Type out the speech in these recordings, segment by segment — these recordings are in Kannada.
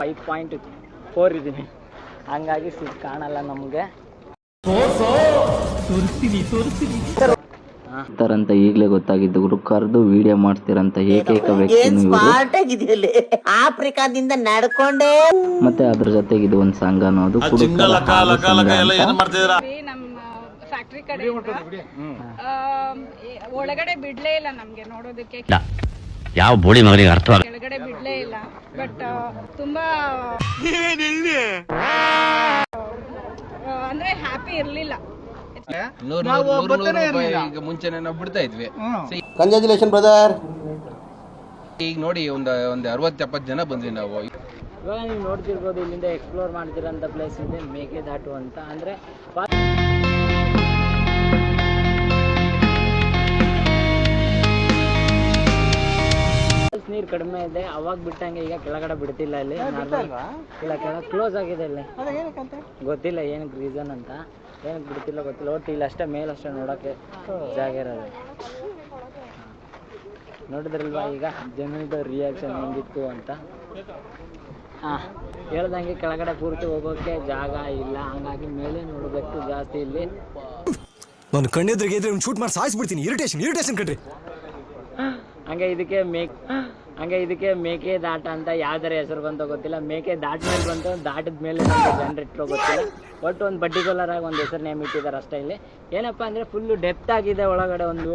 5.4 ಇದ್ದೀನಿ, ಹಂಗಾಗಿ ಸಿಟ್ ಕಾಣಲ್ಲ ನಮಗೆ ಅಂತ ಈಗಲೇ ಗೊತ್ತಾಗಿದ್ದು. ಕರೆದು ವಿಡಿಯೋ ಮಾಡ್ತಿರಂತ ಏಕೈಕ ವ್ಯಕ್ತಿ ಆಫ್ರಿಕಾದಿಂದ ನಡ್ಕೊಂಡೇ. ಮತ್ತೆ ಅದ್ರ ಜೊತೆಗೆ ಇದು ಒಂದು ಸಂಘ ಅನ್ನೋದು ಫ್ಯಾಕ್ಟ್ರಿ ಕಡೆ ಒಳಗಡೆ ಬಿಡ್ಲೇ ಇಲ್ಲ ನಮ್ಗೆ ನೋಡೋದಕ್ಕೆ, ಯಾವ ಬೋಳಿ ಮಗನಿಗೆ ಅರ್ಥ ಕೆಳಗಡೆ ಬಿಡ್ಲೇ ಇಲ್ಲ. ಬಟ್ ತುಂಬಾ ಅಂದ್ರೆ ಹ್ಯಾಪಿ ಇರ್ಲಿಲ್ಲ. ಮುಂಚೆನೆ ನಾವು ಬಿಡ್ತಾ ಇದ್ವಿ. Congratulation brother. ಈಗ ನೋಡಿ ಒಂದು 60-70 ಜನ ಬಂದ್ವಿ ನಾವು. ಇವಾಗ ನೀವು ನೋಡ್ತಿರ್ಬೋದು, ಇಲ್ಲಿಂದ ಎಕ್ಸ್ಪ್ಲೋರ್ ಮಾಡ್ತಿರೋಂಥ ಪ್ಲೇಸ್ ಇದೆ ಮೇಕೆದಾಟು ಅಂತ. ಅಂದರೆ ನೀರು ಕಡಿಮೆ ಇದೆ, ಅವಾಗ ಬಿಟ್ಟಂಗೆ ಈಗ ಕೆಳಗಡೆ ಬಿಡ್ತಿಲ್ಲ. ಇಲ್ಲಿ ಇಲ್ಲ, ಕೆಳಗೆ ಕ್ಲೋಸ್ ಆಗಿದೆ. ಇಲ್ಲಿ ಗೊತ್ತಿಲ್ಲ ಏನಕ್ಕೆ ರೀಸನ್ ಅಂತ, ಏನಕ್ಕೆ ಬಿಡ್ತಿಲ್ಲ ಗೊತ್ತಿಲ್ಲ. ಒಟ್ಟು ಇಲ್ಲ ಅಷ್ಟೇ, ಮೇಲಷ್ಟೇ ನೋಡೋಕ್ಕೆ ಜಾಗ ಇರೋದು. ನೋಡಿದ್ರಲ್ವಾ ಈಗ ಜನದ ರಿಯಾಕ್ಷನ್ ಹೆಂಗಿತ್ತು ಅಂತ. ಹೇಳ್ದಂಗೆ ಕೆಳಗಡೆ ಪೂರ್ತಿ ಹೋಗೋಕ್ಕೆ ಜಾಗ ಇಲ್ಲ, ಹಂಗಾಗಿ ಮೇಲೆ ನೋಡಬೇಕು ಜಾಸ್ತಿ. ಇಲ್ಲಿ ನಾನು ಕಣ್ಣೆದ್ರಿಗೆ ಇದ್ರೆ ಶೂಟ್ ಮಾಡಿ ಸಾಯಿಸ್ಬಿಡ್ತೀನಿ. ಇರಿಟೇಷನ್ ಕಣ್ರಿ. ಹಂಗೆ ಇದಕ್ಕೆ ಮೇಕೆದಾಟ ಅಂತ ಯಾವ್ದಾರ ಹೆಸರು ಬಂತೋ ಗೊತ್ತಿಲ್ಲ. ಮೇಕೆ ದಾಟ ಮೇಲೆ ಬಂತು, ದಾಟದ ಮೇಲೆ ಜನರು ಇಟ್ಟರೋ ಗೊತ್ತಿಲ್ಲ. ಒಟ್ಟು ಒಂದು ಪರ್ಟಿಕ್ಯುಲರ್ ಆಗಿ ಒಂದು ಹೆಸರು ನೇಮ್ ಇಟ್ಟಿದ್ದಾರೆ ಅಷ್ಟೇ. ಇಲ್ಲಿ ಏನಪ್ಪ ಅಂದರೆ ಫುಲ್ಲು ಡೆಪ್ತ್ ಆಗಿದೆ ಒಳಗಡೆ. ಒಂದು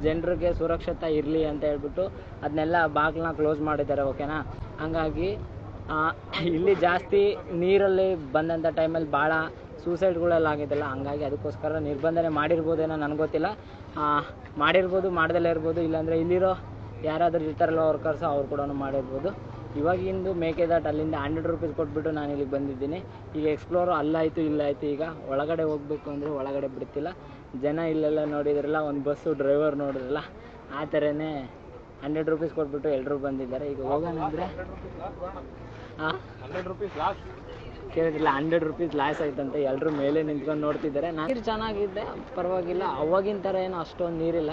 ಜನರಿಗೆ ಸುರಕ್ಷತೆ ಇರಲಿ ಅಂತ ಹೇಳ್ಬಿಟ್ಟು ಅದನ್ನೆಲ್ಲ ಬಾಗಿಲನ್ನ ಕ್ಲೋಸ್ ಮಾಡಿದ್ದಾರೆ, ಓಕೆನಾ. ಹಂಗಾಗಿ ಇಲ್ಲಿ ಜಾಸ್ತಿ ನೀರಲ್ಲಿ ಬಂದಂಥ ಟೈಮಲ್ಲಿ ಭಾಳ ಸೂಸೈಡ್ಗಳೆಲ್ಲ ಆಗಿದ್ದಲ್ಲ, ಹಂಗಾಗಿ ಅದಕ್ಕೋಸ್ಕರ ನಿರ್ಬಂಧನೆ ಮಾಡಿರ್ಬೋದೇನೋ, ನನಗೆ ಗೊತ್ತಿಲ್ಲ. ಮಾಡಿರ್ಬೋದು, ಮಾಡ್ದಲ್ಲೇ ಇರ್ಬೋದು. ಇಲ್ಲಾಂದರೆ ಇಲ್ಲಿರೋ ಯಾರಾದರೂ ಇರ್ತಾರಲ್ಲ ವರ್ಕರ್ಸು, ಅವ್ರು ಕೂಡ ಮಾಡಿರ್ಬೋದು. ಇವಾಗಿಂದು ಮೇಕೆದಾಟು ಅಲ್ಲಿಂದ 100 ರೂಪೀಸ್ ಕೊಟ್ಬಿಟ್ಟು ನಾನು ಇಲ್ಲಿಗೆ ಬಂದಿದ್ದೀನಿ. ಈಗ ಎಕ್ಸ್ಪ್ಲೋರು ಅಲ್ಲಾಯಿತು ಇಲ್ಲಾಯಿತು. ಈಗ ಒಳಗಡೆ ಹೋಗಬೇಕು ಅಂದರೆ ಒಳಗಡೆ ಬಿಡ್ತಿಲ್ಲ ಜನ. ಇಲ್ಲೆಲ್ಲ ನೋಡಿದ್ರಲ್ಲ, ಒಂದು ಬಸ್ಸು ಡ್ರೈವರ್ ನೋಡಿದ್ರಲ್ಲ, ಆ ಥರನೇ 100 ರೂಪೀಸ್ ಕೊಟ್ಬಿಟ್ಟು ಎಲ್ಲರೂ ಬಂದಿದ್ದಾರೆ. ಈಗ ಹೋಗೋಣ ಅಂದರೆ 100 ರೂಪೀಸ್ ಲಾಸ್ ಕೇಳಿದ್ರಲ್ಲ, 100 ರೂಪೀಸ್ ಲಾಸ್ ಆಯ್ತಂತೆ. ಎಲ್ಲರೂ ಮೇಲೆ ನಿಂತ್ಕೊಂಡು ನೋಡ್ತಿದ್ದಾರೆ. ನೀರು ಚೆನ್ನಾಗಿದೆ, ಪರವಾಗಿಲ್ಲ. ಅವಾಗಿನ ಥರ ಏನೋ ಅಷ್ಟೊಂದು ನೀರಿಲ್ಲ.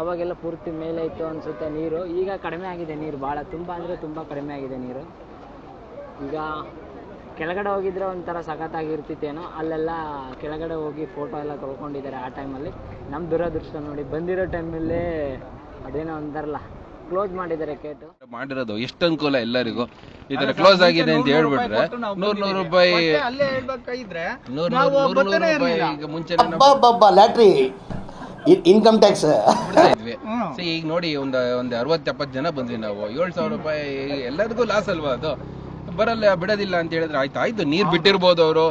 ಅವಾಗೆಲ್ಲ ಪೂರ್ತಿ ಮೇಲೆ ಇತ್ತು ಅನಿಸುತ್ತೆ ನೀರು. ಈಗ ಕಡಿಮೆ ಆಗಿದೆ ನೀರು, ಭಾಳ ತುಂಬ ಅಂದರೆ ತುಂಬ ಕಡಿಮೆ ಆಗಿದೆ ನೀರು. ಈಗ ಕೆಳಗಡೆ ಹೋಗಿದ್ರೆ ಒಂಥರ ಸಖತ್ತಾಗಿರ್ತಿತ್ತೇನೋ. ಅಲ್ಲೆಲ್ಲ ಕೆಳಗಡೆ ಹೋಗಿ ಫೋಟೋ ಎಲ್ಲ ತೊಳ್ಕೊಂಡಿದ್ದಾರೆ ಆ ಟೈಮಲ್ಲಿ. ನಮ್ಮ ದುರದೃಷ್ಟ ನೋಡಿ, ಬಂದಿರೋ ಟೈಮಲ್ಲೇ ಅದೇನೋ ಅಂತಾರಲ್ಲ, ಕ್ಲೋಸ್ ಮಾಡಿದ್ದಾರೆ ಗೇಟು. ಮಾಡಿರೋದು ಎಷ್ಟು ಅನುಕೂಲ ಎಲ್ಲರಿಗೂ. ಈ ತರ ಕ್ಲೋಸ್ ಆಗಿದೆ ಅಂತ ಹೇಳ್ಬಿಟ್ರೆ 100 ರೂಪಾಯಿ ಈಗ ಮುಂಚೆ ಲ್ಯಾಟ್ರಿ ಇನ್ಕಮ್ ಟ್ಯಾಕ್ಸ್ ಇದ್ವಿ. ಈಗ ನೋಡಿ ಒಂದು 60-70 ಜನ ಬಂದ್ವಿ ನಾವು. 7,000 ರೂಪಾಯಿ ಎಲ್ಲರಿಗೂ ಲಾಸ್ ಅಲ್ವಾ ಅದು. ಬರಲ್ಲ, ಬಿಡೋದಿಲ್ಲ ಅಂತ ಹೇಳಿದ್ರೆ ಆಯ್ತು ನೀರ್ ಬಿಟ್ಟಿರ್ಬೋದು ಅವರು,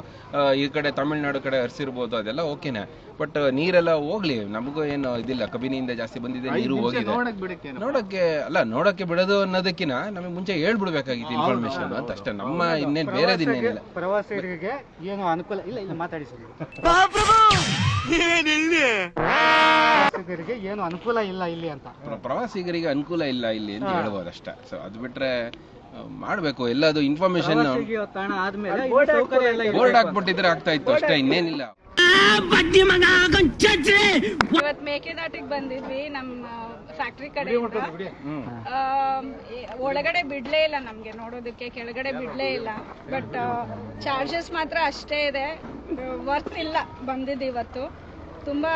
ಈ ಕಡೆ ತಮಿಳ್ನಾಡು ಕಡೆ ಹರಿಸಿರ್ಬೋದು, ಅದೆಲ್ಲ ಓಕೆನೆ. ಬಟ್ ನೀರೆಲ್ಲ ಹೋಗ್ಲಿ, ನಮಗೂ ಏನು ಇದಿಲ್ಲ. ಕಬಿನಿಯಿಂದ ಜಾಸ್ತಿ ಬಂದಿದೆ, ನೀರು ಹೋಗಿದೆ. ನೋಡಕ್ಕೆ ಬಿಡೋದು ಅನ್ನೋದಕ್ಕಿಂತ ನಮಗೆ ಮುಂಚೆ ಹೇಳ್ಬಿಡ್ಬೇಕಾಗಿತ್ತು ಇನ್ಫಾರ್ಮೇಶನ್ ಅಂತ ಅಷ್ಟೇ. ನಮ್ಮ ಇನ್ನೇನು ಬೇರೆದಿನ್ನೇನಿಲ್ಲ. ಪ್ರವಾಸಿಗರಿಗೆ ಏನು ಅನುಕೂಲ ಇಲ್ಲ, ಮಾತಾಡಿ ಏನು ಅನುಕೂಲ ಇಲ್ಲ ಇಲ್ಲಿ ಅಂತ. ಪ್ರವಾಸಿಗರಿಗೆ ಅನುಕೂಲ ಇಲ್ಲ ಇಲ್ಲಿ ಅಂತ ಹೇಳ್ಬೋದು ಅಷ್ಟೇ. ಸೊ ಅದು ಬಿಟ್ರೆ ಮಾಡ್ಬೇಕು ಎಲ್ಲದು ಇನ್ಫಾರ್ಮೇಶನ್. ಬೋರ್ಡ್ ಹಾಕ್ಬಿಟ್ಟಿದ್ರೆ ಆಗ್ತಾ ಇತ್ತು ಅಷ್ಟೇ, ಇನ್ನೇನಿಲ್ಲ. ಇವತ್ತು ಮೇಕೆದಾಟಿಗೆ ಬಂದಿದ್ವಿ ನಮ್ಮ ಫ್ಯಾಕ್ಟ್ರಿ ಕಡೆ. ಒಳಗಡೆ ಬಿಡ್ಲೇ ಇಲ್ಲ ನಮ್ಗೆ ನೋಡೋದಕ್ಕೆ, ಕೆಳಗಡೆ ಬಿಡ್ಲೇ ಇಲ್ಲ. ಬಟ್ ಚಾರ್ಜಸ್ ಮಾತ್ರ ಅಷ್ಟೇ ಇದೆ, ವರ್ತ್ ಇಲ್ಲ. ಬಂದಿದ್ದು ಇವತ್ತು ತುಂಬಾ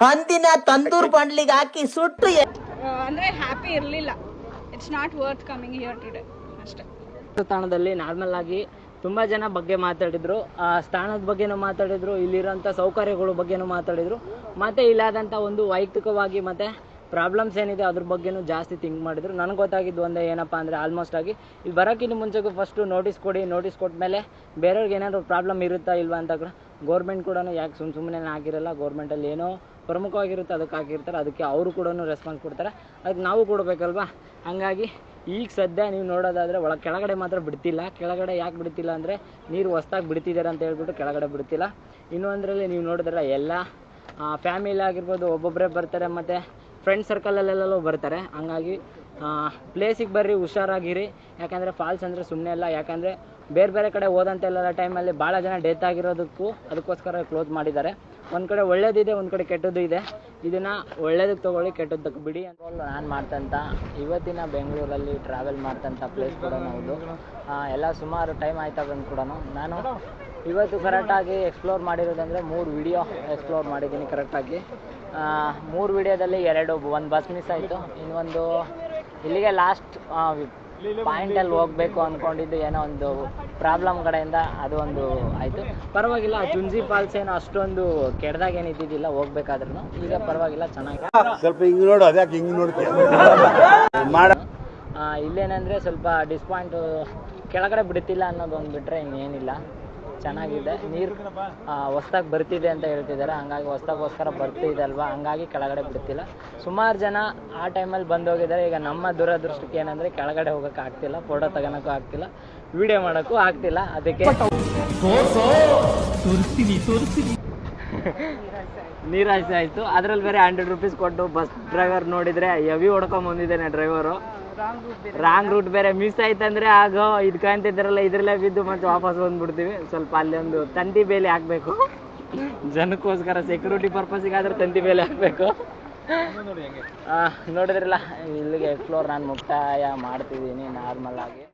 ಹಂದಿನ ತಂದೂರ್ ಬಂಡ್ಲಿಗೆ ಹಾಕಿ ಸುಟ್ಟು ಅಂದ್ರೆ ಹ್ಯಾಪಿ ಇರ್ಲಿಲ್ಲ. It's not worth coming here today ಅಷ್ಟೇ. ಸ್ಥಾನದಲ್ಲಿ ನಾರ್ಮಲ್ ಆಗಿ ತುಂಬ ಜನ ಬಗ್ಗೆ ಮಾತಾಡಿದ್ರು, ಆ ಸ್ಥಾನದ ಬಗ್ಗೆನೂ ಮಾತಾಡಿದ್ರು, ಇಲ್ಲಿರೋಂಥ ಸೌಕರ್ಯಗಳ ಬಗ್ಗೆನೂ ಮಾತಾಡಿದ್ರು. ಮತ್ತು ಇಲ್ಲಾದಂಥ ಒಂದು ವೈಯಕ್ತಿಕವಾಗಿ ಮತ್ತು ಪ್ರಾಬ್ಲಮ್ಸ್ ಏನಿದೆ ಅದ್ರ ಬಗ್ಗೆನೂ ಜಾಸ್ತಿ ಥಿಂಕ್ ಮಾಡಿದ್ರು. ನನಗೆ ಗೊತ್ತಾಗಿದ್ದು ಒಂದೇ ಏನಪ್ಪ ಅಂದರೆ, ಆಲ್ಮೋಸ್ಟ್ ಆಗಿ ಇಲ್ಲಿ ಬರೋಕ್ಕಿಂತ ಮುಂಚೆಗೂ ಫಸ್ಟು ನೋಟಿಸ್ ಕೊಡಿ, ನೋಟಿಸ್ ಕೊಟ್ಟ ಮೇಲೆ ಬೇರೆಯವ್ರಿಗೆ ಏನಾದರೂ ಪ್ರಾಬ್ಲಮ್ ಇರುತ್ತಾ ಇಲ್ವಾ ಅಂತ ಗೌರ್ಮೆಂಟ್ ಕೂಡ ಯಾಕೆ ಸುಮ್ಮನೆ ಆಗಿರಲ್ಲ. ಗೌರ್ಮೆಂಟಲ್ಲಿ ಏನೋ ಪ್ರಮುಖವಾಗಿರುತ್ತೆ ಅದಕ್ಕೆ ಹಾಕಿರ್ತಾರೆ, ಅದಕ್ಕೆ ಅವರು ಕೂಡ ರೆಸ್ಪಾನ್ಸ್ ಕೊಡ್ತಾರೆ, ಅದಕ್ಕೆ ನಾವು ಕೊಡಬೇಕಲ್ವಾ. ಹಾಗಾಗಿ ಈಗ ಸದ್ಯ ನೀವು ನೋಡೋದಾದರೆ ಕೆಳಗಡೆ ಮಾತ್ರ ಬಿಡ್ತಿಲ್ಲ. ಕೆಳಗಡೆ ಯಾಕೆ ಬಿಡ್ತಿಲ್ಲ ಅಂದರೆ, ನೀರು ಹೊಸ್ದಾಗಿ ಬಿಡ್ತಿದ್ದಾರೆ ಅಂತ ಹೇಳ್ಬಿಟ್ಟು ಕೆಳಗಡೆ ಬಿಡ್ತಿಲ್ಲ. ಇನ್ನೊಂದರಲ್ಲಿ ನೀವು ನೋಡಿದ್ರೆ ಎಲ್ಲ ಫ್ಯಾಮಿಲಿ ಆಗಿರ್ಬೋದು, ಒಬ್ಬೊಬ್ಬರೇ ಬರ್ತಾರೆ, ಮತ್ತು ಫ್ರೆಂಡ್ ಸರ್ಕಲಲ್ಲೆಲ್ಲೂ ಬರ್ತಾರೆ. ಹಂಗಾಗಿ ಪ್ಲೇಸಿಗೆ ಬರ್ರಿ, ಹುಷಾರಾಗಿರಿ. ಯಾಕಂದರೆ ಫಾಲ್ಸ್ ಅಂದರೆ ಸುಮ್ಮನೆ ಅಲ್ಲ. ಯಾಕಂದರೆ ಬೇರೆ ಬೇರೆ ಕಡೆ ಹೋದಂತೆಲ್ಲ ಟೈಮಲ್ಲಿ ಭಾಳ ಜನ ಡೆತ್ ಆಗಿರೋದಕ್ಕೂ ಅದಕ್ಕೋಸ್ಕರ ಕ್ಲೋಸ್ ಮಾಡಿದ್ದಾರೆ. ಒಂದು ಕಡೆ ಒಳ್ಳೇದಿದೆ, ಒಂದು ಕಡೆ ಕೆಟ್ಟದ್ದು ಇದೆ. ಇದನ್ನು ಒಳ್ಳೇದಕ್ಕೆ ತೊಗೊಳ್ಳಿ, ಕೆಟ್ಟದ್ದಕ್ಕೆ ಬಿಡಿ ಅಂತ ನಾನು ಮಾಡ್ತಂತ ಇವತ್ತಿನ ಬೆಂಗಳೂರಲ್ಲಿ ಟ್ರಾವೆಲ್ ಮಾಡ್ತಂಥ ಪ್ಲೇಸ್ ಕೂಡ ಹೌದು. ಎಲ್ಲ ಸುಮಾರು ಟೈಮ್ ಆಯ್ತಾ ಬಂದು ಕೂಡ ನಾನು ಇವತ್ತು ಕರೆಕ್ಟಾಗಿ ಎಕ್ಸ್ಪ್ಲೋರ್ ಮಾಡಿರೋದಂದರೆ 3 ವಿಡಿಯೋ ಎಕ್ಸ್ಪ್ಲೋರ್ ಮಾಡಿದ್ದೀನಿ ಕರೆಕ್ಟಾಗಿ. 3 ವಿಡಿಯೋದಲ್ಲಿ ಒಂದು ಬಸ್ ಮಿಸ್ ಆಯಿತು, ಇನ್ನೊಂದು ಇಲ್ಲಿಗೆ ಲಾಸ್ಟ್ ಪಾಯಿಂಟಲ್ಲಿ ಹೋಗಬೇಕು ಅಂದ್ಕೊಂಡಿದ್ದು ಏನೋ ಒಂದು ಪ್ರಾಬ್ಲಮ್ ಕಡೆಯಿಂದ ಅದು ಒಂದು ಆಯಿತು. ಪರವಾಗಿಲ್ಲ, ಜುಂಜಿ ಫಾಲ್ಸ್ ಏನೋ ಅಷ್ಟೊಂದು ಕೆಡ್ದಾಗ ಏನು ಇದ್ದಿದ್ದಿಲ್ಲ ಹೋಗ್ಬೇಕಾದ್ರೂ. ಈಗ ಪರವಾಗಿಲ್ಲ, ಚೆನ್ನಾಗಿ ಸ್ವಲ್ಪ ಹಿಂಗ್ ನೋಡು, ಅದ್ಯಾಕೆ ಹಿಂಗ್ ನೋಡ್ತೀಯ ಮಾಡ. ಇಲ್ಲೇನಂದರೆ ಸ್ವಲ್ಪ ಡಿಸ್ಪಾಯಿಂಟು, ಕೆಳಗಡೆ ಬಿಡ್ತಿಲ್ಲ ಅನ್ನೋದು ಒಂದು ಬಿಟ್ಟರೆ ಇನ್ನೇನಿಲ್ಲ. ಚೆನ್ನಾಗಿದೆ, ನೀರು ಹೊಸ್ದಾಗಿ ಬರ್ತಿದೆ ಅಂತ ಹೇಳ್ತಿದ್ದಾರೆ, ಹಂಗಾಗಿ ಹೊಸ್ದಾಗೋಸ್ಕರ ಬರ್ತಿದೆ ಅಲ್ವಾ, ಹಂಗಾಗಿ ಕೆಳಗಡೆ ಬಿಡ್ತಿಲ್ಲ. ಸುಮಾರು ಜನ ಆ ಟೈಮಲ್ಲಿ ಬಂದೋಗಿದ್ದಾರೆ. ಈಗ ನಮ್ಮ ದುರದೃಷ್ಟಕ್ಕೆ ಏನಂದರೆ ಕೆಳಗಡೆ ಹೋಗೋಕ್ಕೆ ಆಗ್ತಿಲ್ಲ, ಫೋಟೋ ತಗೋಣಕ್ಕೂ ಆಗ್ತಿಲ್ಲ, ವಿಡಿಯೋ ಮಾಡೋಕ್ಕೂ ಆಗ್ತಿಲ್ಲ. ಅದಕ್ಕೆ ನೀರಾಸೆ ಆಯಿತು. ಅದರಲ್ಲಿ ಬೇರೆ 100 ರೂಪೀಸ್ ಕೊಟ್ಟು ಬಸ್ ಡ್ರೈವರ್ ನೋಡಿದರೆ ಹೆವಿ ಹೊಡ್ಕೊಂಬಂದಿದ್ದಾನೆ ಡ್ರೈವರು. ರಾಂಗ್ ರೂಟ್ ಬೇರೆ ಮಿಸ್ ಆಯ್ತಂದ್ರೆ ಆಗ ಇದ್ಕೊಂತಿದ್ದಾರಲ್ಲ, ಇದ್ರಲ್ಲೇ ಬಿದ್ದು ಮತ್ತೆ ವಾಪಸ್ ಬಂದ್ಬಿಡ್ತೀವಿ. ಸ್ವಲ್ಪ ಅಲ್ಲಿ ಒಂದು ತಂತಿ ಬೇಲಿ ಹಾಕಬೇಕು ಜನಕ್ಕೋಸ್ಕರ, ಸೆಕ್ಯೂರಿಟಿ ಪರ್ಪಸ್ಸಿಗಾದ್ರೆ ತಂತಿ ಬೇಲಿ ಹಾಕಬೇಕು. ನೋಡಿದ್ರಲ್ಲ, ಇಲ್ಲಿಗೆ ಎಕ್ಸ್ಪ್ಲೋರ್ ನಾನು ಮುಕ್ತಾಯ ಮಾಡ್ತಿದ್ದೀನಿ ನಾರ್ಮಲ್ ಆಗಿ.